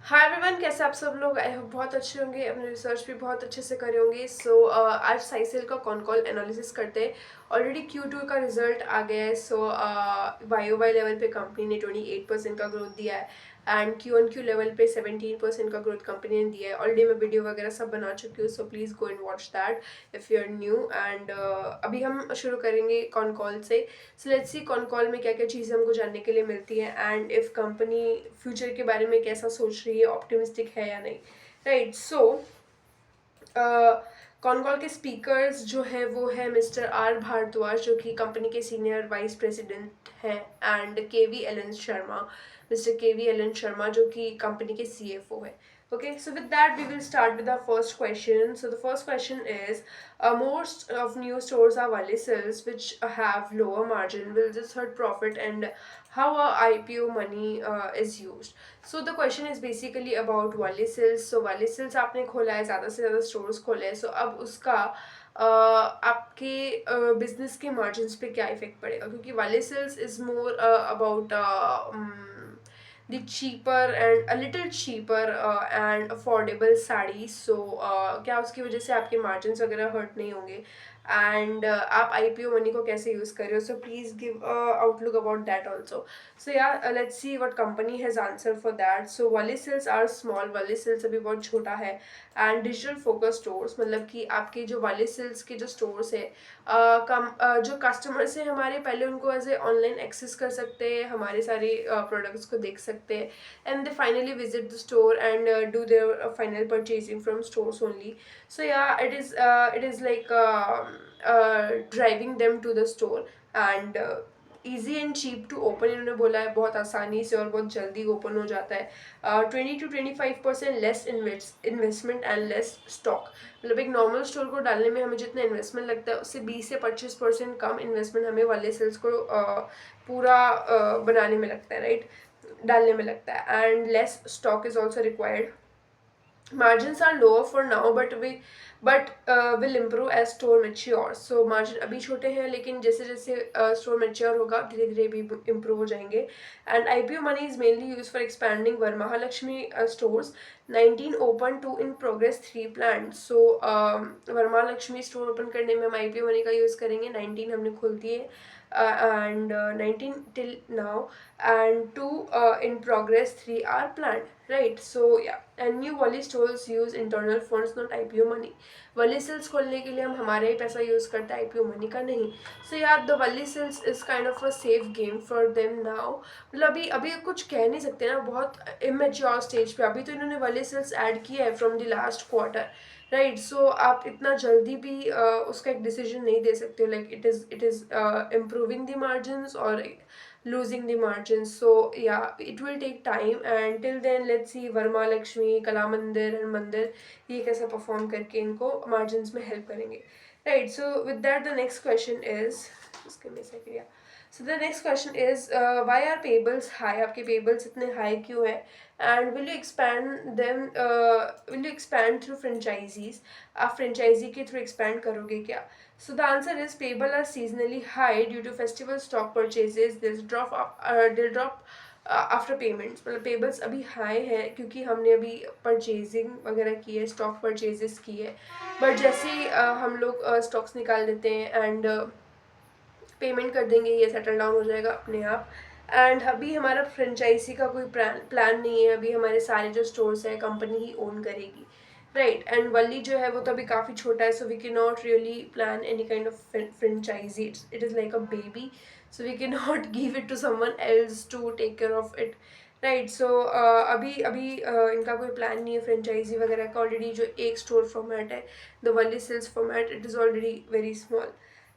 Hi everyone, कैसे आप सब लोग। आई होप बहुत अच्छे होंगे, अपने रिसर्च भी बहुत अच्छे से करे होंगे। सो आज साइसेल का कॉन कॉल एनालिसिस करते हैं। ऑलरेडी Q2 का रिजल्ट आ गया है। सो YoY लेवल पे कंपनी ने 28% का ग्रोथ दिया है एंड Q1Q लेवल पे 17% का ग्रोथ कंपनी ने दिया है। ऑलरेडी मैं वीडियो वगैरह सब बना चुकी हूँ, so please go and watch that if you are new. And अभी हम शुरू करेंगे कॉन कॉल से। So let's see con call में क्या क्या चीज़ें हमको जानने के लिए मिलती है एंड इफ़ कंपनी फ्यूचर के बारे में कैसा सोच रही है, ऑप्टिमिस्टिक है या नहीं। राइट। सो कॉन कॉल के स्पीकर्स जो है वो है मिस्टर आर भारद्वाज, जो कि कंपनी के सीनियर वाइस प्रेसिडेंट हैं, and K V Allen Sharma, mister K V Allen Sharma, जो कि कंपनी के CFO है। Okay, so with that, we will start with our first question. So the first question is, most of new stores are Wally sales, which have lower margin. Will this hurt profit, and how our IPO money is used? So the question is basically about Wally sales. So Wally sales आपने खोला है, ज़्यादा से ज़्यादा stores खोले हैं, so अब उसका आपके बिजनेस के मार्जिन्स पे क्या इफेक्ट पड़ेगा, क्योंकि Valli sales is more about the cheaper and a little cheaper and affordable sari. So क्या उसकी वजह से आपके मार्जिन्स वगैरह हर्ट नहीं होंगे, एंड आप IPO मनी को कैसे यूज़ कर रहे हो। So please give outlook about that also. So yeah let's see what company has answer for that. So Valli sales are small, Valli sales अभी बहुत छोटा है, एंड डिजिटल फोकस स्टोर्स, मतलब कि आपके जो वाले सेल्स के जो स्टोर्स है, जो कस्टमर्स हैं हमारे, पहले उनको एज ए ऑनलाइन एक्सेस कर सकते हैं, हमारे सारे प्रोडक्ट्स को देख सकते हैं, and they finally visit the store and do their final purchasing from stores only. So yeah it is like driving them to the store and easy and cheap to open. इन्होंने बोला है बहुत आसानी से और बहुत जल्दी ओपन हो जाता है। 20 to 25% less investment and less stock. मतलब एक नॉर्मल स्टोर को डालने में हमें जितना इन्वेस्टमेंट लगता है, उससे 20 से 25% कम इन्वेस्टमेंट हमें वाले सेल्स को पूरा बनाने में लगता है, राइट, डालने में लगता है, and less stock is also required. Margins are lower for now, but will improve as store matures. So margin अभी छोटे हैं, लेकिन जैसे जैसे store mature होगा धीरे धीरे भी improve हो जाएंगे. And IPO money is mainly used for expanding Varmahalakshmi stores. 19 open, 2 in progress, 3 planned. So Varmahalakshmi store open करने में हम IPO money का use करेंगे. 19 हमने खोल दिए and 19 till now, and 2 in progress, 3 are planned, right? So yeah, and new Wally stores use internal funds, not IPO money. Wally sales खोलने के लिए हम हमारा ही पैसा यूज करते हैं, IPO मनी का नहीं। सो यार the Wally sales is kind of a safe game for them now. मतलब अभी अभी कुछ कह नहीं सकते ना, बहुत इमेच्योर स्टेज पे अभी तो इन्होंने Wally sales ऐड किया है from the last quarter, right. So आप इतना जल्दी भी उसका एक डिसीजन नहीं दे सकते हो, like it is improving the margins और losing the margins. So yeah, it will take time, and till then let's see Verma Lakshmi, कला मंदिर एंड मंदिर ये कैसे परफॉर्म करके इनको मार्जिन्स में हेल्प करेंगे, right. So with that the next question is, इसके में से क्रिया। So the next question is, why are payables high, आपके पेबल्स इतने हाई क्यों है, and will you expand through franchisees, आप फ्रेंचाइजी के थ्रू एक्सपैंड करोगे क्या। So the answer is payable are seasonally high due to festival stock purchases. They'll drop after payments. मतलब pebbles अभी हाई है क्योंकि हमने अभी परचेजिंग वगैरह की है, स्टॉक परचेजेस की है, बट जैसे ही हम लोग स्टॉक्स निकाल देते हैं एंड पेमेंट कर देंगे, ये सेटल डाउन हो जाएगा अपने आप। एंड अभी हमारा फ्रेंचाइजी का कोई प्लान नहीं है, अभी हमारे सारे जो स्टोर्स है कंपनी ही ओन करेगी, राइट। एंड वली जो है वो तो अभी काफ़ी छोटा है, so we can not really plan any kind of franchisee, it is like a baby, so we can not give it to someone else to take care of it, right. So अभी अभी इनका कोई plan नहीं है franchise वगैरह का। Already जो एक स्टोर फॉर्मेट है, the value sales format, it is already very small.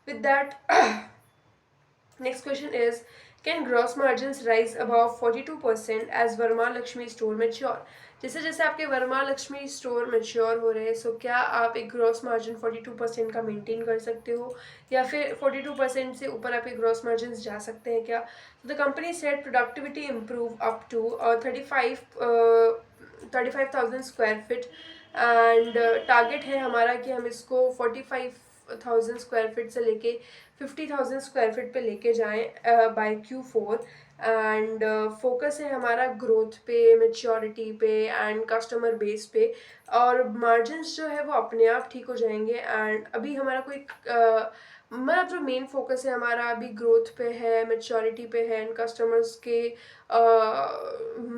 With that next question is, can gross margins rise above 42% as Verma Lakshmi store mature? जैसे जैसे आपके वर्मा लक्ष्मी स्टोर मेच्योर हो रहे हैं, सो क्या आप एक ग्रॉस मार्जिन 42% का मेंटेन कर सकते हो, या फिर 42% से ऊपर आपके ग्रॉस मार्जिन जा सकते हैं क्या। The company said productivity improve up to 35,000 square feet, and target है हमारा कि हम इसको 45,000 स्क्वायर फीट से लेके 50,000 स्क्वायर फीट पे लेके जाएं बाय Q4। एंड फोकस है हमारा ग्रोथ पे, मेच्योरिटी पे एंड कस्टमर बेस पे, और मार्जिन्स जो है वो अपने आप ठीक हो जाएंगे। एंड अभी हमारा कोई मतलब जो मेन फोकस है हमारा अभी ग्रोथ पे है, मेच्योरिटी पे है एंड कस्टमर्स के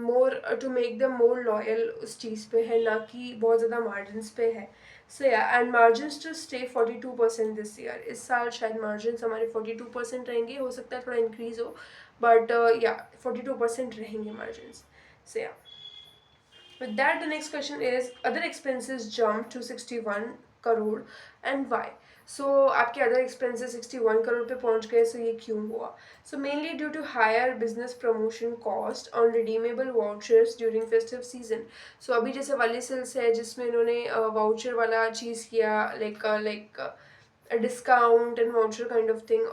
more to make them more loyal उस चीज़ पे है, ना कि बहुत ज़्यादा मार्जिन्स पे है। So yeah and margins to stay 42% this year. इस साल शायद मार्जिन्स हमारे 42% रहेंगे, हो सकता है थोड़ा इंक्रीज हो, बट या 42% रहेंगे मार्जिन्स। सो या with that, the next question is other expenses jumped to 61 crore and why? So आपके other expenses 61 crore पे पहुंच गए, so ये क्यों हुआ? So mainly due to higher business promotion cost on redeemable vouchers during festive season. So अभी जैसे वाली सेल्स है जिसमें इन्होंने voucher वाला चीज़ किया, like a discount and voucher kind of thing.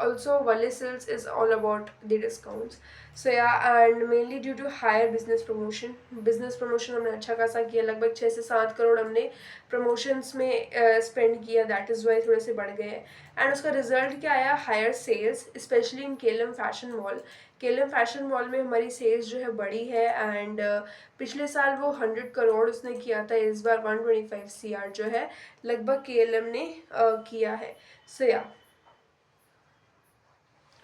Also, Wale Sales is all about the discounts. So yeah, and mainly due to higher business promotion. Business promotion हमने अच्छा खासा किया, लगभग 6 से 7 करोड़ हमने promotions में spend किया, that is why थोड़े से बढ़ गए। एंड उसका रिजल्ट क्या आया? Higher sales, specially in KLM Fashion Mall. KLM Fashion Mall में हमारी सेल्स जो है बढ़ी है, एंड पिछले साल वो 100 करोड़ उसने किया था, इस बार 125 CR जो है लगभग केएलएम ने किया है। So yeah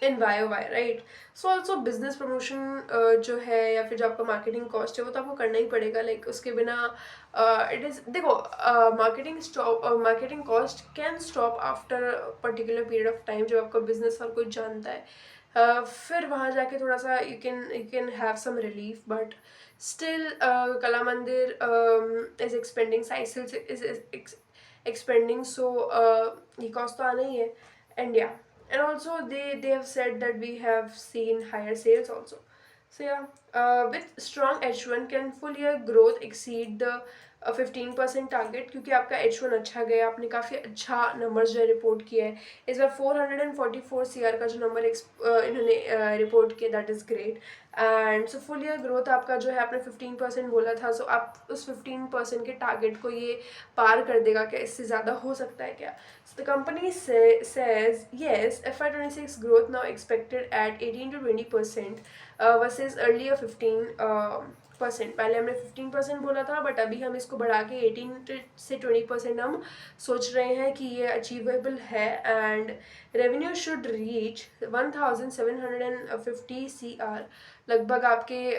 in why right. So also business promotion जो है या फिर जो आपका मार्केटिंग कॉस्ट है वो तो आपको करना ही पड़ेगा, लाइक उसके बिना इट इज़, देखो, marketing cost can stop after particular period of time, जब आपका बिजनेस हर कोई जानता है। फिर वहाँ जाके थोड़ा सा you can have some relief, but still Kala Mandir is expanding, Sai Silks is expanding, so ये कॉस्ट तो आना ही है। एंड या and also they have said that we have seen higher sales also. So yeah, with strong H1 can full year growth exceed the 15% target, क्योंकि आपका H1 अच्छा गया, आपने काफ़ी अच्छा नंबर्स जो है रिपोर्ट किया है। इस बार 444 CR का जो नंबर इन्होंने रिपोर्ट किया, that is great. And so full year growth आपका जो है, आपने 15% बोला था, सो आप उस 15% के टारगेट को ये पार कर देगा क्या? इससे ज़्यादा हो सकता है क्या? So the company says yes, FY26 growth now expected at 18 to 20% versus earlier 15%। पहले हमने 15% बोला था, बट अभी हम इसको बढ़ा के 18 से 20% हम सोच रहे हैं कि ये अचीवेबल है। And revenue should reach 1750 CR, लगभग आपके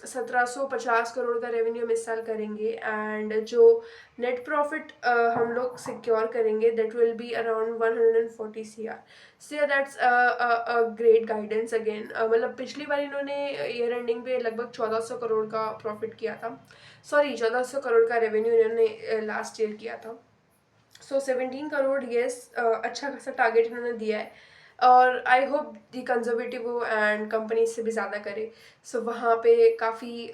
1750 करोड़ का रेवेन्यू हम इस साल करेंगे। एंड जो नेट प्रॉफिट हम लोग सिक्योर करेंगे, that will be around 140 CR। So that's a great guidance again. मतलब पिछली बार इन्होंने ईयर एंडिंग पे लगभग 1400 करोड़ का प्रॉफिट किया था, सॉरी 1400 करोड़ का रेवेन्यू इन्होंने लास्ट ईयर किया था। सो 17 करोड़, येस, अच्छा खासा टारगेट इन्होंने दिया है, और आई होप दी कंजर्वेटिव हो एंड कंपनी इससे भी ज़्यादा करे। सो वहाँ पे काफ़ी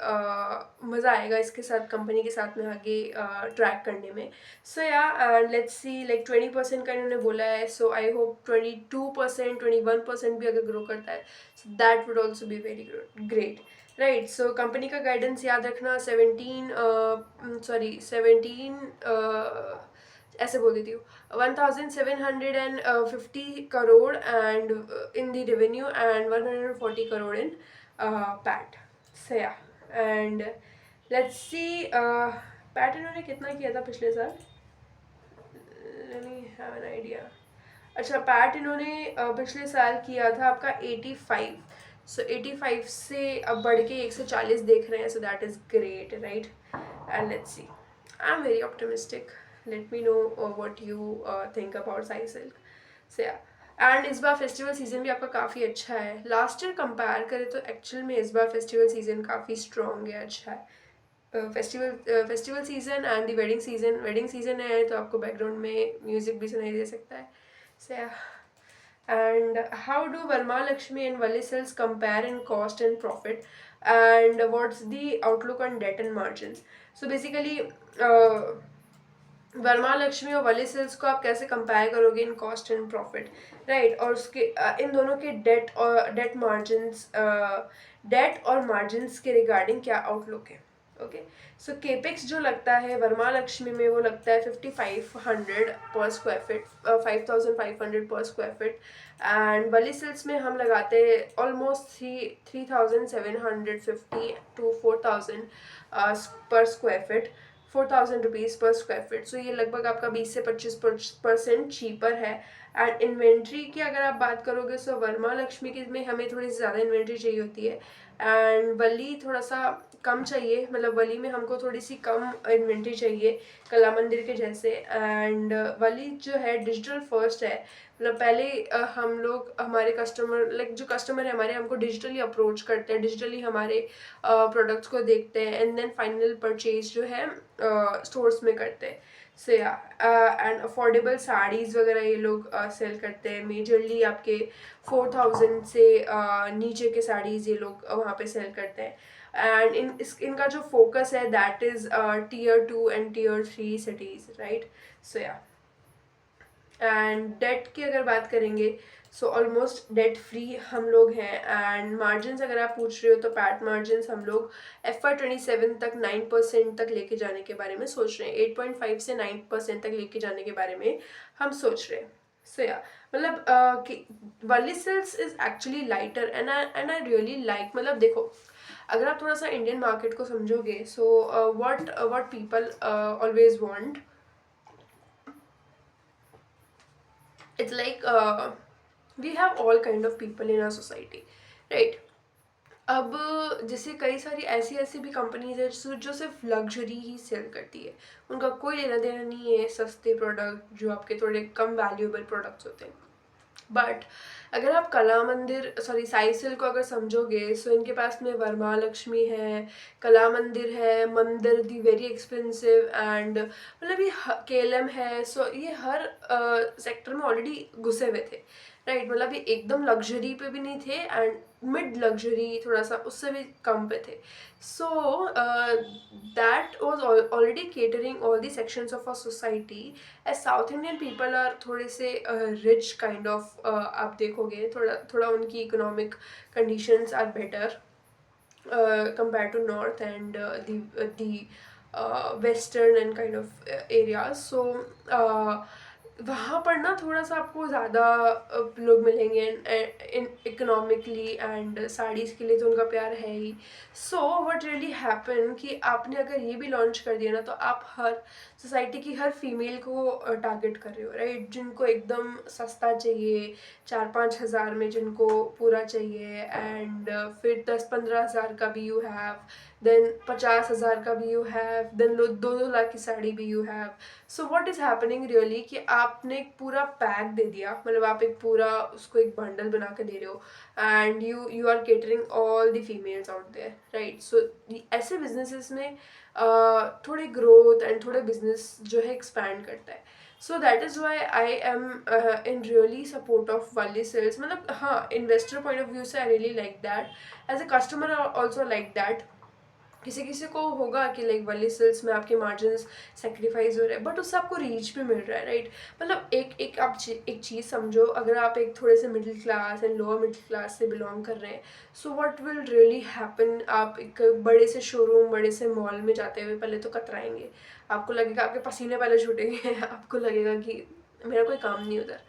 मज़ा आएगा इसके साथ, कंपनी के साथ में आगे ट्रैक करने में। सो yeah and let's see, like 20% का इन्होंने बोला है, सो आई होप 22%, 21% भी अगर ग्रो करता है, so that would also be very great, right. So company का गाइडेंस याद रखना, 17 ऐसे बोल देती हूँ, 1750 crore and in the revenue and 140 crore in PAT. So yeah and let's C, PAT इन्होंने कितना किया था पिछले साल? Let me have an idea. अच्छा, पैट इन्होंने पिछले साल किया था आपका 85, सो 85 से अब बढ़ के 140 देख रहे हैं, so that is great, right. And let's see, I am very optimistic, let me know what you think about Sai Silk. So yeah and इस बार फेस्टिवल सीजन भी आपका काफ़ी अच्छा है, लास्ट ईयर कंपेयर करें तो एक्चुअल में इस बार फेस्टिवल सीजन काफ़ी स्ट्रॉन्ग है, अच्छा है। Festival season and the wedding season है, तो आपको बैकग्राउंड में म्यूजिक भी सुनाई दे सकता है। So yeah. And how do Varma Lakshmi and Valley Cells compare in cost and profit? And what's the outlook on debt and margins? So basically, Verma Lakshmi और वली sales को आप कैसे कंपेयर करोगे in cost and profit, right. और उसके इन दोनों के date और डेट और मार्जिन्स के रिगार्डिंग क्या आउटलुक है? ओके। सो केपेक्स जो लगता है वर्मा लक्ष्मी में वो लगता है 5500 पर स्क्वायर फीट, 5500 पर स्क्वायर फीट। एंड वली सिल्स में हम लगाते हैं ऑलमोस्ट 3750 टू 4000 पर स्क्वायर फीट, 4000 रुपीज़ पर स्क्वायर फीट। सो ये लगभग आपका 20 से 25% चीपर है। एंड इन्वेंट्री की अगर आप बात करोगे सो वर्मा लक्ष्मी की में हमें थोड़ी सी ज़्यादा इन्वेंट्री चाहिए होती है, एंड वली थोड़ा सा कम चाहिए, मतलब वली में हमको थोड़ी सी कम इन्वेंट्री चाहिए कला मंदिर के जैसे। एंड वली जो है डिजिटल फर्स्ट है, मतलब पहले हम लोग हमारे कस्टमर लाइक जो कस्टमर है हमारे हमको डिजिटली अप्रोच करते हैं, डिजिटली हमारे प्रोडक्ट्स को देखते हैं एंड देन फाइनल परचेज जो है स्टोर्स में करते हैं। So yeah and affordable saris वगैरह ये लोग सेल करते हैं मेजरली आपके 4000 से नीचे के साड़ीज़ ये लोग वहाँ पे सेल करते हैं। एंड इनका जो फोकस है that is Tier 2 and Tier 3 cities, right. So yeah and date की अगर बात करेंगे सो ऑलमोस्ट डेट फ्री हम लोग हैं। एंड मार्जिन अगर आप पूछ रहे हो तो पैट मार्जिन हम लोग FY27 तक 9% तक लेके जाने के बारे में सोच रहे हैं, 8.5 से 9% तक लेके जाने के बारे में हम सोच रहे हैं। सो या मतलब value sales is actually lighter and I really like, मतलब देखो अगर आप थोड़ा सा इंडियन मार्केट को समझोगे so what people always want, it's like we have all kind of people in our society, right। अब जैसे कई सारी ऐसी ऐसी भी कंपनीज है जो सिर्फ लग्जरी ही सेल करती है, उनका कोई लेना देना नहीं है सस्ते प्रोडक्ट जो आपके थोड़े कम वैल्यूएबल प्रोडक्ट्स होते हैं। बट अगर आप कला मंदिर सॉरी साई सिल्क को अगर समझोगे सो इनके पास में वर्मा लक्ष्मी है, कला मंदिर है, मंदिर दी वेरी एक्सपेंसिव एंड मतलब ये KLM है। सो ये हर सेक्टर में ऑलरेडी घुसे हुए थे, राइट। मतलब ये एकदम लग्जरी पे भी नहीं थे एंड मिड लग्जरी थोड़ा सा उससे भी कम पे थे। So that was already catering all the sections of a society. As South Indian people are थोड़े से रिच काइंड ऑफ, आप देखोगे थोड़ा थोड़ा उनकी economic conditions are better compare to north and the western and kind of areas. So वहाँ पर ना थोड़ा सा आपको ज़्यादा लोग मिलेंगे इन इकोनॉमिकली एंड साड़ीज़ के लिए तो उनका प्यार है ही। सो व्हाट रियली हैपन कि आपने अगर ये भी लॉन्च कर दिया ना तो आप हर सोसाइटी की हर फीमेल को टारगेट कर रहे हो, राइट। जिनको एकदम सस्ता चाहिए 4-5 हज़ार में जिनको पूरा चाहिए एंड फिर 10-15 हज़ार का भी यू हैव, देन 50 हज़ार का भी यू हैव, देन 2-2 लाख की साड़ी भी you have. So what is happening really कि आपने एक पूरा पैक दे दिया, मतलब आप एक पूरा उसको एक बंडल बना के दे रहे हो and you are catering all the females out there, right. So ऐसे बिजनेसेस में थोड़ी ग्रोथ एंड थोड़े बिजनेस जो है एक्सपैंड करता है। So that is why I am in really support of value sales. मतलब हाँ, इन्वेस्टर पॉइंट ऑफ व्यू से I really like that, as a customer also like that. किसी किसी को होगा कि लाइक वाली सेल्स में आपके मार्जिन सेक्रीफाइस हो रहे हैं बट उससे आपको रीच भी मिल रहा है, राइट। मतलब एक आप एक चीज़ समझो, अगर आप एक थोड़े से middle class and lower middle class से बिलोंग कर रहे हैं so what will really happen, आप एक बड़े से शोरूम बड़े से मॉल में जाते हुए पहले तो कतराएंगे, आपको लगेगा आपके पसीने पहले छूटेंगे आपको लगेगा कि मेरा कोई काम नहीं उधर,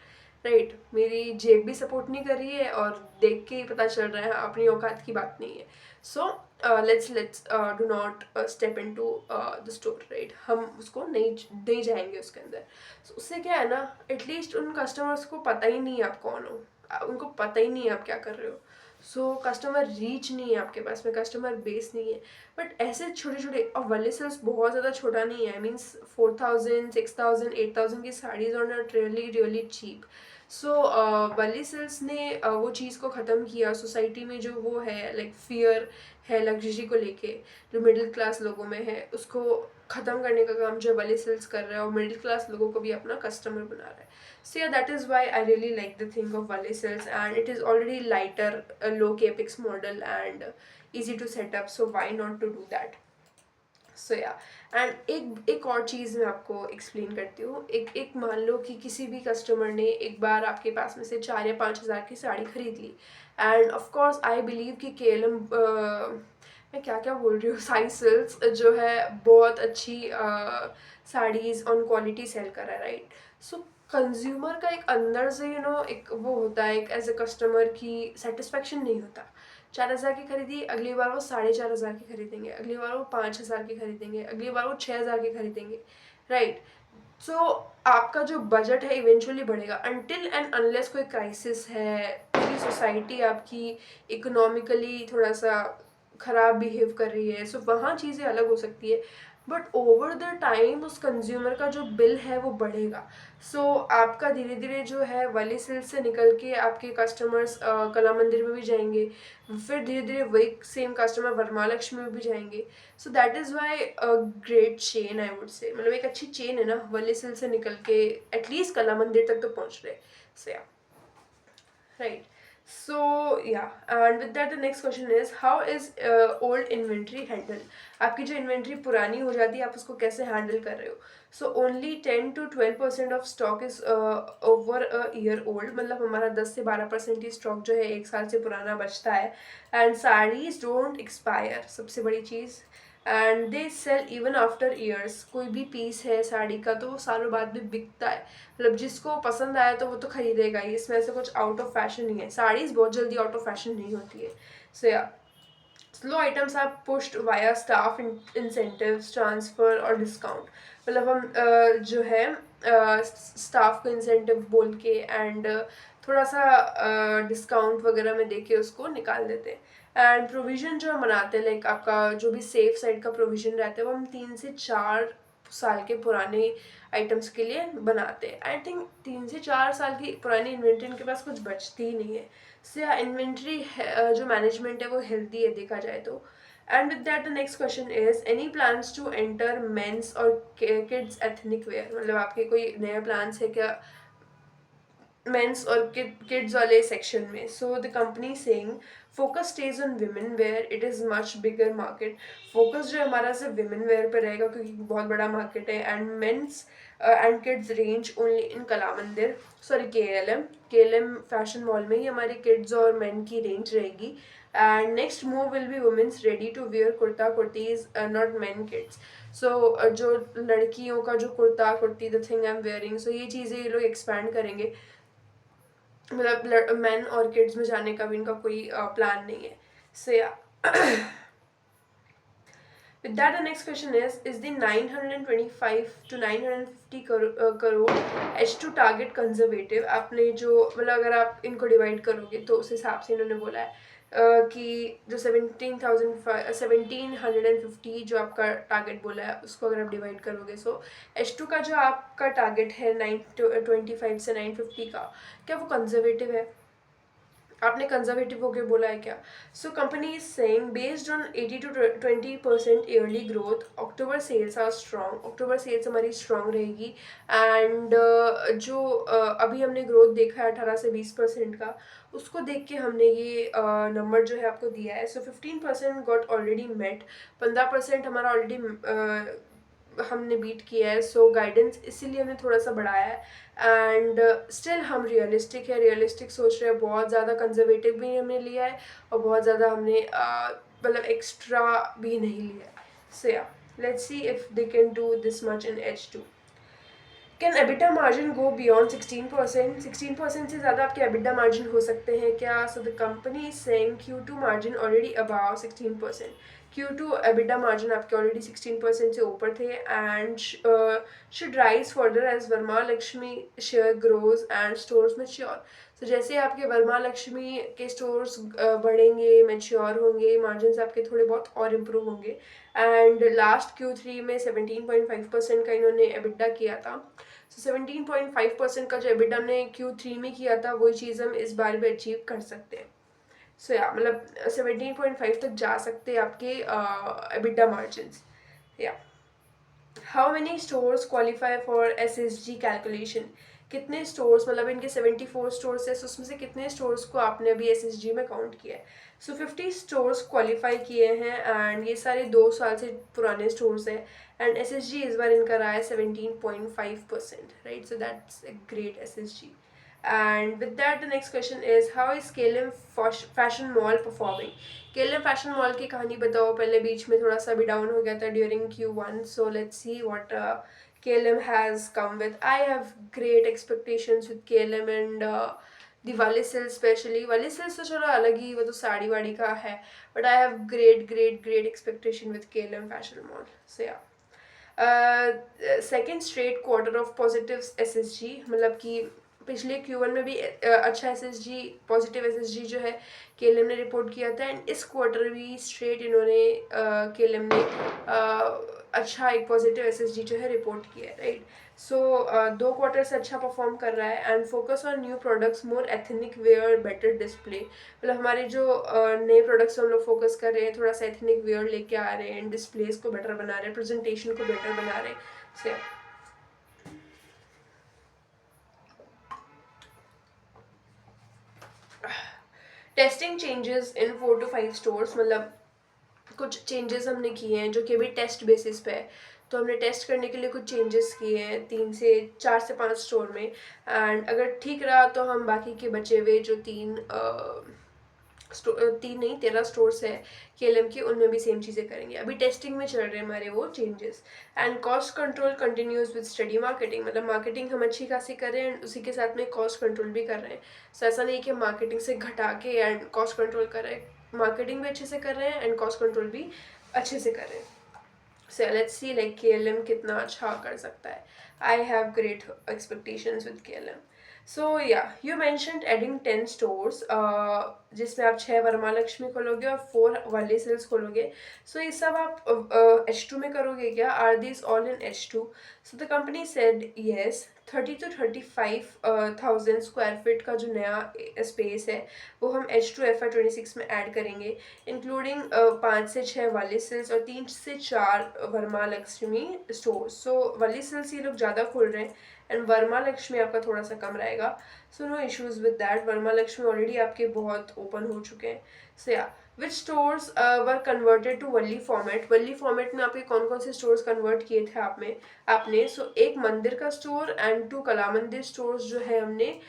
राइट। मेरी जेब भी सपोर्ट नहीं कर रही है और देख के ही पता चल रहा है अपनी औकात की बात नहीं है। So let's do not step into the store, right. हम उसको नहीं जाएंगे उसके अंदर। so, उससे क्या है ना, एटलीस्ट उन कस्टमर्स को पता ही नहीं है आप कौन हो, उनको पता ही नहीं है आप क्या कर रहे हो। सो कस्टमर रीच नहीं है आपके पास में, कस्टमर बेस नहीं है। बट ऐसे छोटे छोटे, और वाले सेल्स बहुत ज़्यादा छोटा नहीं है, मीन्स 4000 6000 8000 की साड़ीज और not really really cheap. So Valli sales ने वो चीज़ को ख़त्म किया सोसाइटी में, जो वो है लाइक फियर है लग्जरी को लेके जो मिडिल क्लास लोगों में है, उसको ख़त्म करने का काम जो वाली सेल्स कर रहा है और मिडिल क्लास लोगों को भी अपना कस्टमर बना रहा है। So yeah, that is why I really like the thing of Valley Cells, and it is already lighter, a low capex model and easy to set up. So why not to do that? So yeah and एक और चीज़ मैं आपको explain करती हूँ। एक मान लो कि किसी भी कस्टमर ने एक बार आपके पास में से 4 या 5 हज़ार की साड़ी खरीद ली and of course I believe कि KLM मैं क्या क्या बोल रही हूँ, साई सिल्क्स जो है बहुत अच्छी साड़ीज़ ऑन क्वालिटी सेल कर रहा है, राइट। सो कंज्यूमर का एक अंदर से एक वो होता है, एक एज ए कस्टमर की सेटिस्फेक्शन नहीं होता। 4,000 की खरीदी, अगली बार वो 4,500 की खरीदेंगे, अगली बार वो 5,000 की खरीदेंगे, अगली बार वो 6,000 की खरीदेंगे, राइट। सो आपका जो बजट है इवेंचुअली बढ़ेगा, अनटिल एंड अनलेस कोई क्राइसिस है, पूरी सोसाइटी आपकी इकोनॉमिकली थोड़ा सा ख़राब बिहेव कर रही है, सो वहाँ चीज़ें अलग हो सकती है। बट ओवर द टाइम उस कंज्यूमर का जो बिल है वो बढ़ेगा। सो आपका धीरे धीरे जो है वाली सिल्क से निकल के आपके कस्टमर्स कला मंदिर में भी जाएंगे, फिर धीरे धीरे वही सेम कस्टमर वरमालक्ष्मी में भी जाएंगे। सो that is why a great chain, I would say, मतलब एक अच्छी चेन है ना, वाली सिल्क से निकल के एटलीस्ट कला मंदिर तक तो पहुँच रहे। सो या, right. So yeah, and with that the next question is how is old inventory handled? आपकी जो इन्वेंट्री पुरानी हो जाती है आप उसको कैसे हैंडल कर रहे हो? So only 10 to 12% of stock is over a year old, मतलब हमारा 10 से 12% ही स्टॉक जो है एक साल से पुराना बचता है। एंड साड़ीज डोंट एक्सपायर, सबसे बड़ी चीज़। And they sell even after years, कोई भी पीस है साड़ी का तो वो सालों बाद भी बिकता है, मतलब जिसको पसंद आया तो वो तो खरीदेगा ही, इसमें ऐसे कुछ आउट ऑफ फैशन नहीं है, साड़ीज बहुत जल्दी आउट ऑफ फैशन नहीं होती है। So yeah, slow items are pushed via staff incentives, transfer और डिस्काउंट, मतलब हम जो है स्टाफ को इंसेंटिव बोल के एंड थोड़ा सा डिस्काउंट वगैरह में देके उसको निकाल देते हैं। एंड प्रोविजन जो हम बनाते हैं, लाइक आपका जो भी सेफ साइड का प्रोविजन रहता है वो हम 3 से 4 साल के पुराने आइटम्स के लिए बनाते हैं। आई थिंक 3 से 4 साल की पुरानी इन्वेंट्री इनके पास कुछ बचती ही नहीं है। सो या, इन्वेंट्री जो मैनेजमेंट है वो हेल्दी है देखा जाए तो। And with that the next question is any plans to enter men's और किड्स एथनिक वेयर, मतलब आपके कोई नए प्लान्स है क्या मेंस और किड्स वाले सेक्शन में? So the company saying focus stays on women wear, it is much bigger market. Focus जो है हमारा सिर्फ विमेन वेयर पे रहेगा क्योंकि बहुत बड़ा मार्केट है। And men's and kids range only in Kala Mandir, sorry के एल एम फैशन मॉल में ही हमारी किड्स और मेन की रेंज रहेगी। And next move will be women's ready to wear kurta kurtis, not men kids. So जो लड़कियों का जो kurta kurti the thing I am wearing, so ये चीज़ें ये लोग एक्सपैंड करेंगे, मतलब मैन और किड्स में जाने का भी इनका कोई प्लान नहीं है। सो या, with that the next question is the 925 to 950 crore H2 target conservative? आपने जो मतलब अगर आप इनको डिवाइड करोगे तो उस हिसाब से इन्होंने बोला है कि जो 1750 जो आपका टारगेट बोला है उसको अगर आप डिवाइड करोगे, सो H2 का जो आपका टारगेट है 925 से 950 का, क्या वो कंजर्वेटिव है? आपने कंजर्वेटिव होकर बोला है क्या? So company is saying based on 80 to 20% yearly growth, October sales are strong, अक्टूबर सेल्स हमारी स्ट्रॉन्ग रहेगी। एंड जो अभी हमने ग्रोथ देखा है 18 से 20% का, उसको देख के हमने ये नंबर जो है आपको दिया है। सो 15% गॉट ऑलरेडी मेट, 15% हमारा ऑलरेडी हमने बीट किया है। सो गाइडेंस इसीलिए हमने थोड़ा सा बढ़ाया है। एंड स्टिल हम रियलिस्टिक है, रियलिस्टिक सोच रहे हैं, बहुत ज़्यादा कंजर्वेटिव भी हमने लिया है और बहुत ज़्यादा हमने मतलब एक्स्ट्रा भी नहीं लिया है। So yeah, let's see if they can do this much in H2। Can EBITDA margin go beyond 16%? 16% से ज़्यादा आपके EBITDA मार्जिन हो सकते हैं क्या? So the company is saying Q2 margin already above 16%। Q2 EBITDA margin आपके already 16% से ऊपर थे and should rise further as Varma Lakshmi share grows and stores mature. तो जैसे आपके वर्मा लक्ष्मी के स्टोर्स बढ़ेंगे, मैच्योर होंगे, मार्जिन आपके थोड़े बहुत और इम्प्रूव होंगे। एंड लास्ट Q3 में 17.5% का इन्होंने EBITDA किया था। सो 17.5% का जो EBITDA हमने Q3 में किया था वही चीज़ हम इस बार भी अचीव कर सकते हैं। सो या, मतलब 17.5 तक जा सकते हैं आपके EBITDA मार्जिन। या, how many stores qualify for SSG calculation? कितने स्टोर्स, मतलब इनके 74 स्टोर्स है, उसमें से कितने स्टोर्स को आपने अभी SSG में काउंट किया है? सो 50 स्टोर्स क्वालिफाई किए हैं एंड ये सारे 2 साल से पुराने स्टोर्स हैं। एंड SSG इस बार इनका रहा है 17.5%, right. So that's a great SSG। And with that, the next question is, how is KLM fashion mall performing? KLM fashion mall की कहानी बताओ. पहले बीच में थोड़ा सा भी डाउन हो गया था during Q1. So let's see what KLM has come with. I have great expectations with KLM and the Wally Sills especially. Wally Sills तो चलो अलग ही, वो तो साड़ी वाड़ी का है. But I have great expectation with KLM fashion mall. So yeah. Second straight quarter of positive SSG, मतलब कि पिछले Q1 में भी अच्छा SSG, पॉजिटिव SSG जो है KLM ने रिपोर्ट किया था. एंड इस क्वार्टर भी स्ट्रेट इन्होंने KLM ने अच्छा एक पॉजिटिव SSG जो है रिपोर्ट किया है, राइट. सो 2 क्वार्टर से अच्छा परफॉर्म कर रहा है. And focus on new products, more ethnic wear, better display. मतलब हमारे जो नए प्रोडक्ट्स हम लोग फोकस कर रहे हैं, थोड़ा सा एथनिक वेयर लेके आ रहे हैं, डिस्प्लेस को बेटर बना रहे हैं, प्रेजेंटेशन को बेटर बना रहे हैं. So, testing changes in 4 to 5 stores, मतलब कुछ चेंजेस हमने किए हैं जो कि अभी टेस्ट बेसिस पे है. तो हमने टेस्ट करने के लिए कुछ चेंजेस किए हैं 4 से 5 स्टोर में. एंड अगर ठीक रहा तो हम बाकी के बचे हुए जो 13 स्टोर्स है KLM के, उनमें भी सेम चीज़ें करेंगे. अभी टेस्टिंग में चल रहे हैं हमारे वो changes. And cost control continues with study marketing, मतलब मार्केटिंग हम अच्छी खासी कर रहे हैं एंड उसी के साथ में कॉस्ट कंट्रोल भी कर रहे हैं. सो ऐसा नहीं कि मार्केटिंग से घटा के एंड कॉस्ट कंट्रोल कर रहे हैं. मार्केटिंग भी अच्छे से कर रहे हैं एंड कॉस्ट कंट्रोल भी अच्छे से कर रहे हैं. सो लेट्स सी लाइक KLM कितना अच्छा कर सकता है. I have great expectations with KLM. सो या, यू मैंशनड एडिंग 10 स्टोर्स, जिसमें आप 6 वरमालक्ष्मी खोलोगे और 4 वाली सेल्स खोलोगे. सो ये सब आप H2 में करोगे क्या? Are this all in H2? So the company said yes. 30 to 35,000 square feet का जो नया स्पेस है वो हम H2 FY26 में ऐड करेंगे, इंक्लूडिंग 5 से 6 वाली सेल्स और 3 से 4 वरमालक्ष्मी स्टोर्स. सो वाली सेल्स ये लोग ज़्यादा खोल रहे हैं एंड वरमालक्ष्मी आपका थोड़ा सा कम रहेगा. So no issues with that. Varamahalakshmi already आपके बहुत ओपन हो चुके हैं. So yeah, which stores were converted to Valli format? Valli format में आपके कौन कौन से स्टोर्स कन्वर्ट किए थे आपने? सो एक मंदिर का स्टोर एंड 2 कला मंदिर स्टोर्स जो है हमने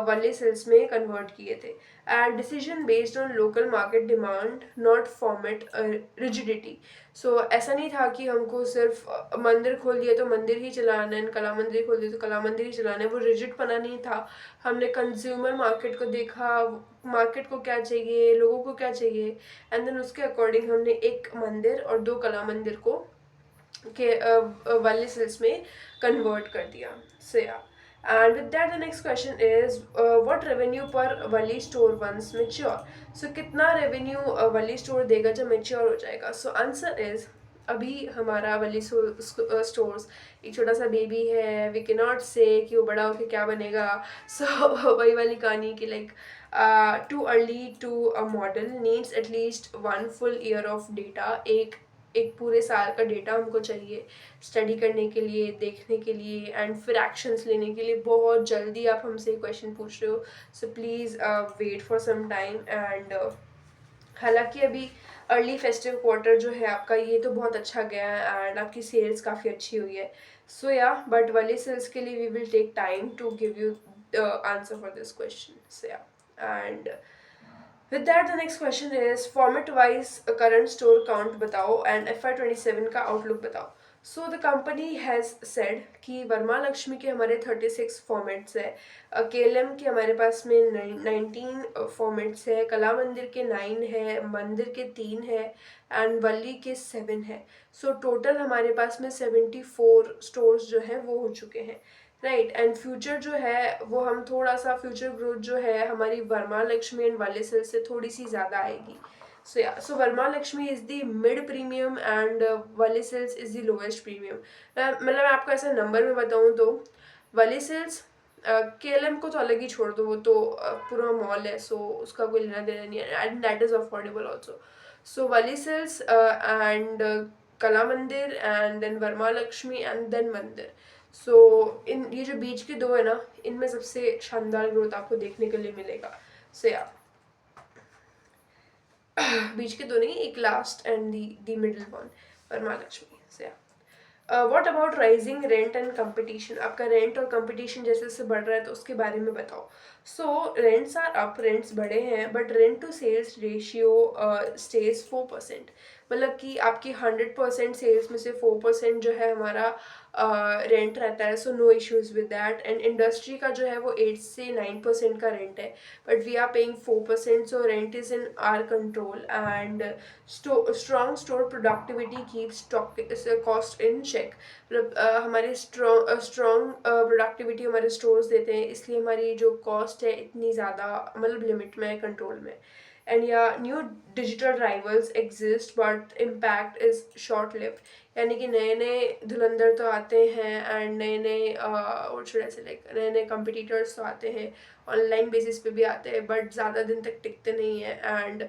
वल्ली सेल्स में कन्वर्ट किए थे. And decision based on local market demand, not format rigidity. So ऐसा नहीं था कि हमको सिर्फ मंदिर खोल दिया तो मंदिर ही चलाना है, कला मंदिर खोल दिया तो कला मंदिर ही चलाना है. वो रिजिड पना नहीं था. हमने कंज्यूमर मार्केट को देखा, मार्केट को क्या चाहिए, लोगों को क्या चाहिए, एंड देन उसके अकॉर्डिंग हमने एक मंदिर और 2 कला मंदिर को के वाले सेल्स में कन्वर्ट कर दिया. सो या, and with that the next question is, what revenue per Wali store once mature? So कितना रेवेन्यू वली स्टोर देगा जब मेच्योर हो जाएगा? सो आंसर इज, अभी हमारा वली स्टोर्स एक छोटा सा बेबी है. वी कैन नॉट से कि वो बड़ा होके क्या बनेगा. सो वही वाली कहानी कि like too early to a model needs at least 1 full year of data. एक पूरे साल का डेटा हमको चाहिए स्टडी करने के लिए, देखने के लिए एंड फिर एक्शंस लेने के लिए. बहुत जल्दी आप हमसे क्वेश्चन पूछ रहे हो. So please wait for some time. And हालांकि अभी अर्ली फेस्टिव क्वार्टर जो है आपका ये तो बहुत अच्छा गया है एंड आपकी सेल्स काफ़ी अच्छी हुई है. सो या, बट वाली सेल्स के लिए we will take time to give you the answer for this question. So yeah, and with that the next question is, format wise current store count बताओ and FY27 का outlook बताओ. So the company has said कि वर्मा लक्ष्मी के हमारे 36 formats है, KLM के हमारे पास में 19 फॉर्मेट्स है, कला मंदिर के 9 है, मंदिर के 3 है एंड वल्ली के 7 है. सो टोटल हमारे पास में 74 स्टोर्स जो हैं वो हो चुके हैं, राइट. एंड फ्यूचर जो है वो हम थोड़ा सा फ्यूचर ग्रोथ जो है हमारी Varamahalakshmi and Valli sale से थोड़ी सी ज़्यादा आएगी. So yeah, so Varamahalakshmi is the mid premium and Valli sales is the lowest premium. मतलब मैं आपको ऐसा नंबर में बताऊँ तो वाले सेल्स KLM को तो अलग ही छोड़ दो, वो तो पूरा मॉल है. सो उसका कोई लेना देना नहीं है and that is affordable also. So Valli sales and Kala Mandir and then Varamahalakshmi and then Mandir. So इन ये जो बीच के 2 है ना, इनमें सबसे शानदार ग्रोथ आपको देखने के लिए मिलेगा. सो या, बीच के 2 नहीं, एक last and the middle one, Varamahalakshmi. So yeah, what about rising rent and competition, आपका रेंट और कंपटीशन जैसे जैसे बढ़ रहा है तो उसके बारे में बताओ. So rents are up, rents बढ़े हैं, but rent to sales ratio stays 4%. मतलब कि आपकी 100% सेल्स में से 4% जो है हमारा रेंट रहता है. So no issues with that. And industry का जो है वो 8 से 9% का रेंट है, but we are paying 4%. So rent is in our control. And strong store productivity keeps cost in check. मतलब हमारे स्ट्रॉन्ग प्रोडक्टिविटी हमारे स्टोर्स देते हैं, इसलिए हमारी जो कॉस्ट है इतनी ज़्यादा मतलब लिमिट में है, कंट्रोल में. एंड या new digital rivals exist but impact is short lived. यानी कि नए नए धुरंधर तो आते हैं एंड नए नए से लाइक नए नए कंपिटिटर्स तो आते हैं, ऑनलाइन बेसिस पे भी आते हैं, बट ज़्यादा दिन तक टिकते नहीं है. एंड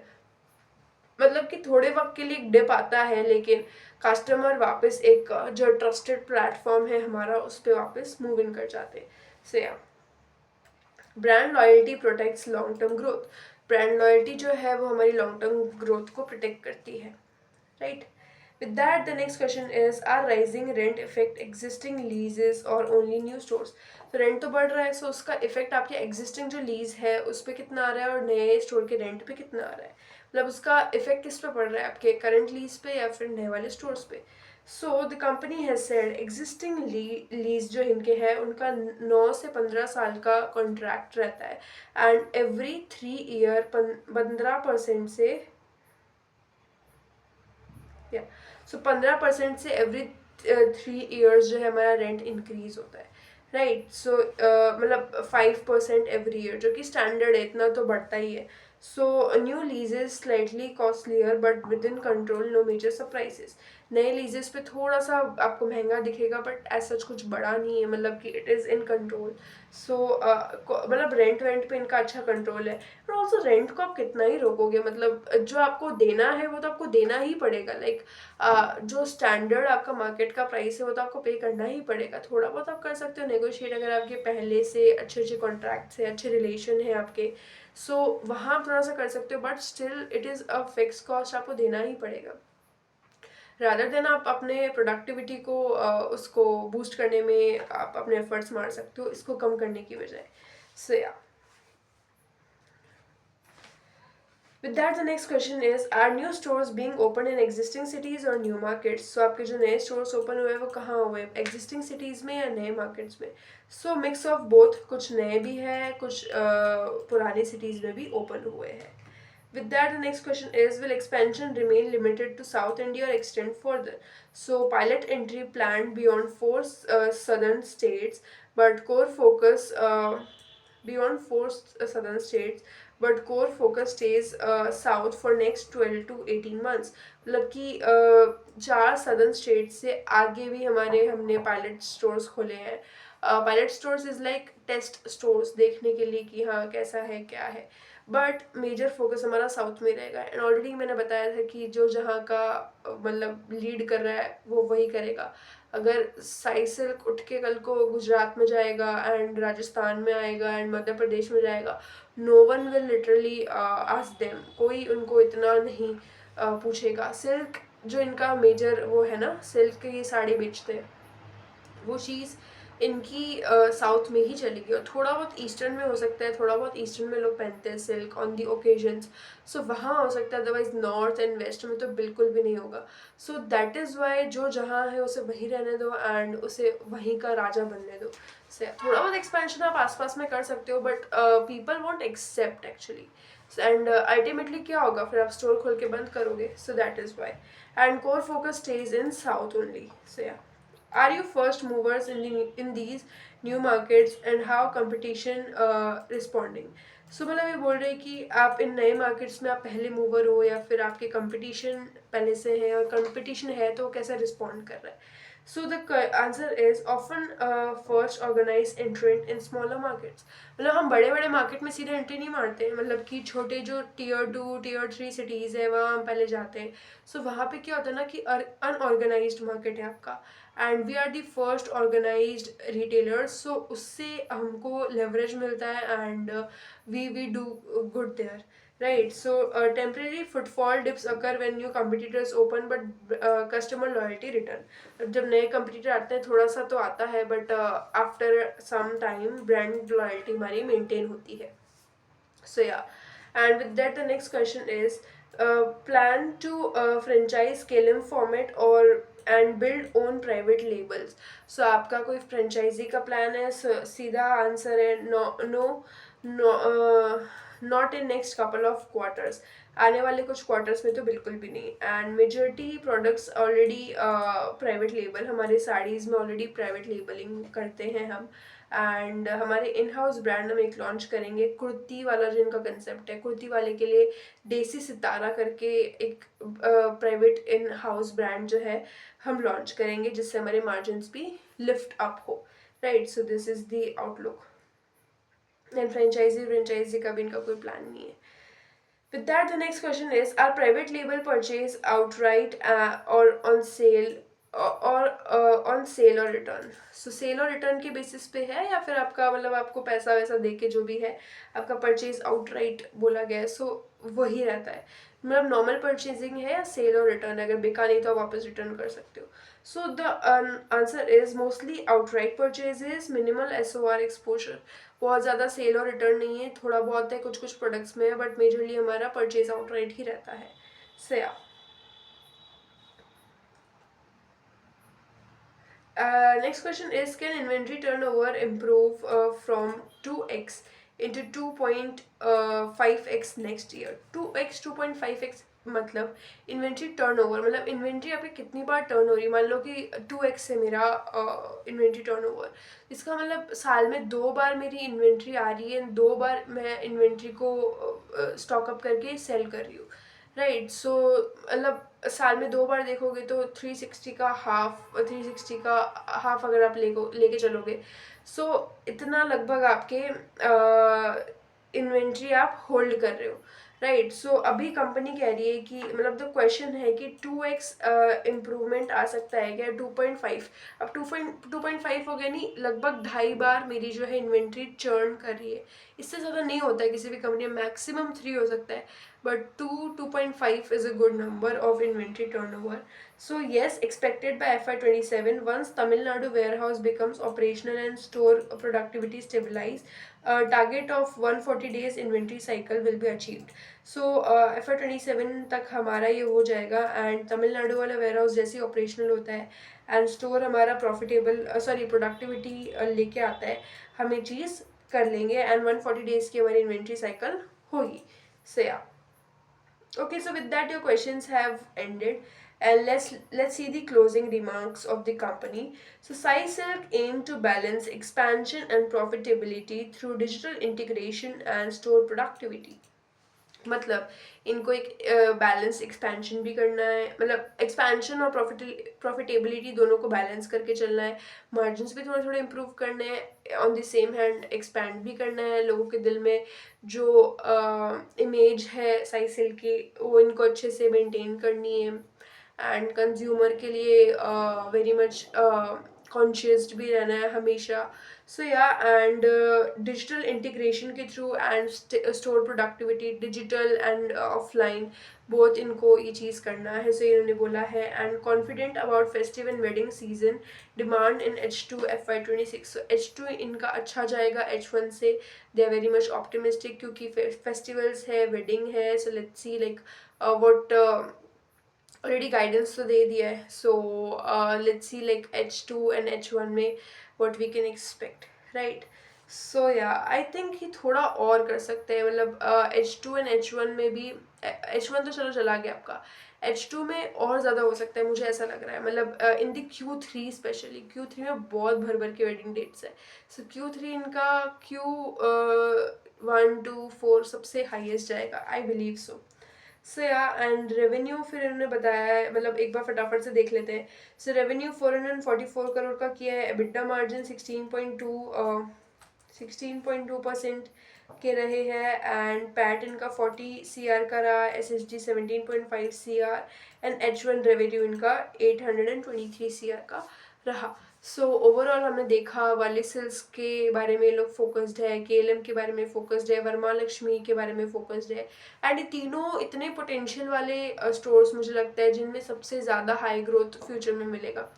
मतलब कि थोड़े वक्त के लिए एक डिप आता है, लेकिन कस्टमर वापस एक जो ट्रस्टेड प्लेटफॉर्म है हमारा उस पर वापस मूव इन कर जाते हैं. सो या brand loyalty protects long term growth. Brand loyalty जो है वो हमारी लॉन्ग टर्म ग्रोथ को प्रोटेक्ट करती है, right. With that, the next question is, are rising rent affect existing leases or only new stores? तो रेंट तो बढ़ रहा है, सो उसका इफेक्ट आपके एग्जिस्टिंग जो लीज है उस पर कितना आ रहा है और नए स्टोर के रेंट पे कितना आ रहा है. मतलब उसका इफेक्ट किस पे पड़ रहा है, आपके करंट लीज पे या फिर नए वाले स्टोर्स पे. सो the company has said existing lease जो इनके हैं उनका 9 से 15 साल का कॉन्ट्रैक्ट रहता है. एंड एवरी 3 ईयर 15% से, या सो 15% से एवरी 3 ईयर्स जो है हमारा रेंट इंक्रीज होता है, राइट. सो मतलब 5% एवरी ईयर, जो कि स्टैंडर्ड है, इतना तो बढ़ता ही है. So new leases slightly costlier but within control, no major surprises. नए लीजेस पे थोड़ा सा आपको महंगा दिखेगा, बट एज सच कुछ बड़ा नहीं है, मतलब कि इट इज़ इन कंट्रोल. सो मतलब रेंट वेंट पे इनका अच्छा कंट्रोल है. और ऑल्सो रेंट को आप कितना ही रोकोगे, मतलब जो आपको देना है वो तो आपको देना ही पड़ेगा. लाइक जो स्टैंडर्ड आपका मार्केट का प्राइस है वो तो आपको पे करना ही पड़ेगा. थोड़ा बहुत आप कर सकते हो नेगोशिएट, अगर आपके पहले से अच्छे अच्छे कॉन्ट्रैक्ट्स है, अच्छे रिलेशन है आपके, सो वहाँ आप थोड़ा सा कर सकते हो, but still it is a fix cost, आपको देना ही पड़ेगा. रादर देन आप अपने प्रोडक्टिविटी को उसको बूस्ट करने में आप अपने एफर्ट्स मार सकते हो, इसको कम करने की बजाय. सो या With that, the next question is, are new stores being opened in existing cities or new markets? So आपके जो नए stores open हुए हैं वो कहाँ हुए, existing cities में या नए markets में? So mix of both, कुछ नए भी हैं, कुछ पुराने cities में भी open हुए हैं. With that, the next question is, will expansion remain limited to South India or extend further? So pilot entry planned beyond four southern states, but core focus beyond four southern states, but core focus stays south for next 12 to 18 months. मतलब कि 4 southern states से आगे भी हमने pilot stores खोले हैं. Pilot stores is like test stores, देखने के लिए कि हाँ कैसा है क्या है, बट मेजर फोकस हमारा साउथ में रहेगा. एंड ऑलरेडी मैंने बताया था कि जो जहाँ का मतलब लीड कर रहा है वो वही करेगा. अगर साई सिल्क उठ के कल को गुजरात में जाएगा एंड राजस्थान में आएगा एंड मध्य प्रदेश में जाएगा, no one will literally ask them, कोई उनको इतना नहीं पूछेगा. सिल्क जो इनका मेजर वो है ना, सिल्क की ये साड़ी बेचते हैं, वो चीज़ इनकी साउथ में ही चलेगी. और थोड़ा बहुत ईस्टर्न में हो सकता है, थोड़ा बहुत ईस्टर्न में लोग पहनते हैं सिल्क ऑन दी ओकेजन्स, सो वहाँ हो सकता है, अदरवाइज नॉर्थ एंड वेस्ट में तो बिल्कुल भी नहीं होगा. सो दैट इज़ वाई जो जहाँ है उसे वहीं रहने दो एंड उसे वहीं का राजा बनने दो. से थोड़ा बहुत एक्सपेंशन आप आसपास में कर सकते हो, but people won't accept actually. And ultimately क्या होगा, फिर आप स्टोर खोल के बंद करोगे. So that is why. And core focus stays in south only. So yeah, are you first movers in these new markets and how competition responding? सो मतलब ये बोल रहे हैं कि आप इन नए मार्केट्स में आप पहले मूवर हो या फिर आपके कंपटीशन पहले से है, और कंपटीशन है तो कैसा रिस्पॉन्ड कर रहा है. So the answer is often first organise entrant in smaller markets. मतलब हम बड़े बड़े मार्केट में सीधे एंट्री नहीं मारते हैं, मतलब कि छोटे जो tier 2 tier 3 सिटीज़ है वहाँ हम पहले जाते हैं. सो वहाँ पे क्या होता है ना कि अनऑर्गेनाइज्ड मार्केट है आपका, and we are the first organized retailers. So उससे हमको लेवरेज मिलता है and we do good there, right? So temporary footfall dips occur when new competitors open, but customer loyalty return. अब जब नए competitor आते हैं थोड़ा सा तो आता है, but after some time brand loyalty हमारी maintain होती है. So yeah, and with that the next question is, plan to franchise KLM format or and build own private labels. So आपका कोई फ्रेंचाइजी का प्लान है? सीधा आंसर है no no no, not in next couple of quarters. आने वाले कुछ quarters में तो बिल्कुल भी नहीं. And majority products already private label, हमारे साड़ीज़ में ऑलरेडी प्राइवेट लेबलिंग करते हैं हम. एंड हमारे इन हाउस ब्रांड हम एक लॉन्च करेंगे, कुर्ती वाला जिनका कंसेप्ट है, कुर्ती वाले के लिए देसी सितारा करके एक प्राइवेट इन हाउस ब्रांड जो है हम लॉन्च करेंगे, जिससे हमारे मार्जिन्स भी लिफ्ट अप हो. Right, so this is the outlook. And franchisee का भी इनका कोई प्लान नहीं है. With that, the next question is: are private label purchase outright or on sale, on sale और रिटर्न? सो सेल और रिटर्न के बेसिस पे है, या फिर आपका मतलब आपको पैसा वैसा दे के जो भी है आपका परचेज आउटराइट बोला गया है, सो वही रहता है. मतलब नॉर्मल परचेजिंग है या सेल और रिटर्न, अगर बिका नहीं तो आप वापस रिटर्न कर सकते हो. सो the answer is mostly outright purchases, minimal SOR exposure. बहुत ज़्यादा सेल और रिटर्न नहीं है, थोड़ा बहुत है कुछ कुछ प्रोडक्ट्स में है, बट मेजरली हमारा परचेज आउटराइट ही रहता है. सो या, next question is: can inventory turnover improve from 2x into 2.5x next year? 2x 2.5x मतलब इन्वेंट्री टर्नओवर, मतलब इन्वेंट्री आपकी कितनी बार टर्न हो रही है. मान लो कि 2x है मेरा इन्वेंट्री टर्नओवर, इसका मतलब साल में 2 बार मेरी इन्वेंट्री आ रही है, 2 बार मैं इन्वेंट्री को स्टॉकअप करके सेल कर रही हूँ. राइट, सो मतलब साल में 2 बार देखोगे तो 360 का हाफ अगर आप लेके चलोगे, सो इतना लगभग आपके इन्वेंट्री आप होल्ड कर रहे हो. राइट, सो अभी कंपनी कह रही है कि मतलब द क्वेश्चन है कि 2x इम्प्रूवमेंट आ सकता है क्या 2.5. अब 2.5 हो गया, नहीं लगभग 2.5 बार मेरी जो है इन्वेंट्री चर्न कर रही है. इससे ज़्यादा नहीं होता है किसी भी कंपनी में, मैक्सिमम 3 हो सकता है, but 2.5 is a good number of inventory turnover. So yes, expected by FY27, once Tamil Nadu warehouse becomes operational and store productivity stabilize, a target of 140 days inventory cycle will be achieved. So FY27 तक हमारा ये हो जाएगा, and Tamil Nadu वाला ware house जैसे ही operational होता है and store हमारा प्रॉफिटेबल प्रोडक्टिविटी लेके आता है, हम ये चीज़ कर लेंगे एंड 140 डेज की हमारी इन्वेंट्री साइकिल होगी. So yeah. Okay, so with that your questions have ended, and let's see the closing remarks of the company. So Sai Silk aim to balance expansion and profitability through digital integration and store productivity. मतलब इनको एक balance expansion भी करना है, मतलब expansion और profitability दोनों को बैलेंस करके चलना है. मार्जिन्स भी थोड़े थोड़े इम्प्रूव करने हैं, on the same hand expand भी करना है. लोगों के दिल में जो इमेज है साइसिल की वो इनको अच्छे से मेंटेन करनी है, एंड कंज्यूमर के लिए वेरी मच कॉन्शियस भी रहना है हमेशा. So yeah, and digital integration के through and store productivity digital and offline both इनको ये चीज़ करना है. सो इन्होंने बोला है, and confident about festive and wedding season demand in H2 FY26. सो H2 इनका अच्छा जाएगा H1 से, they are very much optimistic, क्योंकि फेस्टिवल्स है, वेडिंग है. So let's see like what already guidance तो दे दिया है. So let's see like H2 and H1 में what we can expect. Right, so yeah I think he थोड़ा और कर सकते हैं, मतलब H2 एंड H1 में भी. H1 तो चलो चला गया आपका, H2 में और ज़्यादा हो सकता है, मुझे ऐसा लग रहा है. मतलब इन दी Q3 स्पेशली, Q3 में बहुत भर भर के वेडिंग डेट्स है. सो Q3 इनका Q1 to 4 सबसे हाईएस्ट जाएगा, I believe so. So yeah, and revenue फिर इन्होंने बताया है, मतलब एक बार फटाफट से देख लेते हैं. सो रेवेन्यू 444 करोड़ का किया है, एबिटा मार्जिन 16.2% के रहे हैं, एंड पैट इनका 40 CR का रहा, SSG 17.5 CR, and H1 revenue इनका 823 CR का रहा। सो ओवरऑल हमने देखा वाली सिल्स के बारे में लोग फोकस्ड है, केएलएम के बारे में फोकस्ड है, वर्मा लक्ष्मी के बारे में फोकस्ड है। एंड ये तीनों इतने पोटेंशियल वाले स्टोर्स मुझे लगता है जिनमें सबसे ज़्यादा हाई ग्रोथ फ्यूचर में मिलेगा।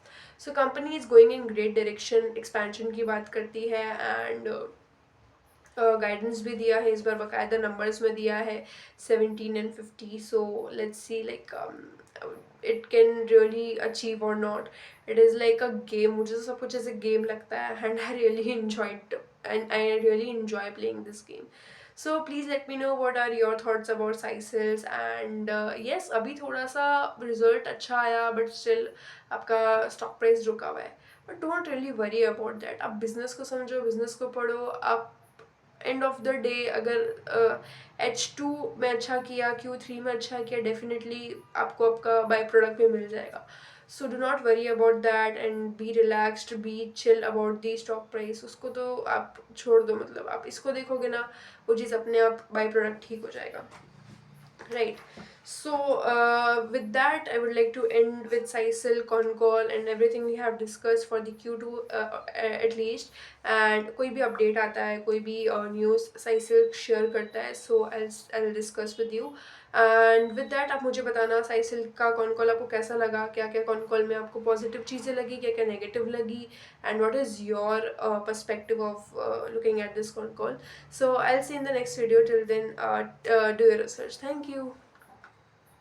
So company is going in great direction, expansion की बात करती है एंड गाइडेंस भी दिया है इस बार, बाकायदा नंबर्स में दिया है 17 and 50। So let's see like it can really achieve और not. It is like a game, मुझे तो सब कुछ ऐसे गेम लगता है and I really enjoyed and I really enjoy playing this game. So please let me know what are your thoughts about Sai Silks. And yes, अभी थोड़ा सा रिजल्ट अच्छा आया बट स्टिल आपका स्टॉक प्राइस रुका हुआ है। But don't really worry about that, आप बिजनेस को समझो, बिजनेस को पढ़ो। आप एंड ऑफ द डे अगर H2 में अच्छा किया, Q3 में अच्छा किया, डेफिनेटली आपको आपका बाई प्रोडक्ट भी मिल जाएगा। So do not worry about that and be relaxed, be chill about the stock price. उसको तो आप छोड़ दो, मतलब आप इसको देखोगे ना, वो चीज़ अपने आप बाई प्रोडक्ट ठीक हो जाएगा, right? So with that I would like to end with Saisil Concall and everything we have discussed for the Q2 at least। and कोई भी update आता है, कोई भी news Saisil share करता है, so I'll discuss with you। And with that आप मुझे बताना साइसिल का कॉन कॉल आपको कैसा लगा, क्या क्या कॉन कॉल में आपको पॉजिटिव चीज़ें लगी, क्या क्या नेगेटिव लगी, and what is your perspective of looking at this con call. So I'll see you in the next video. Till then, do your research. Thank you.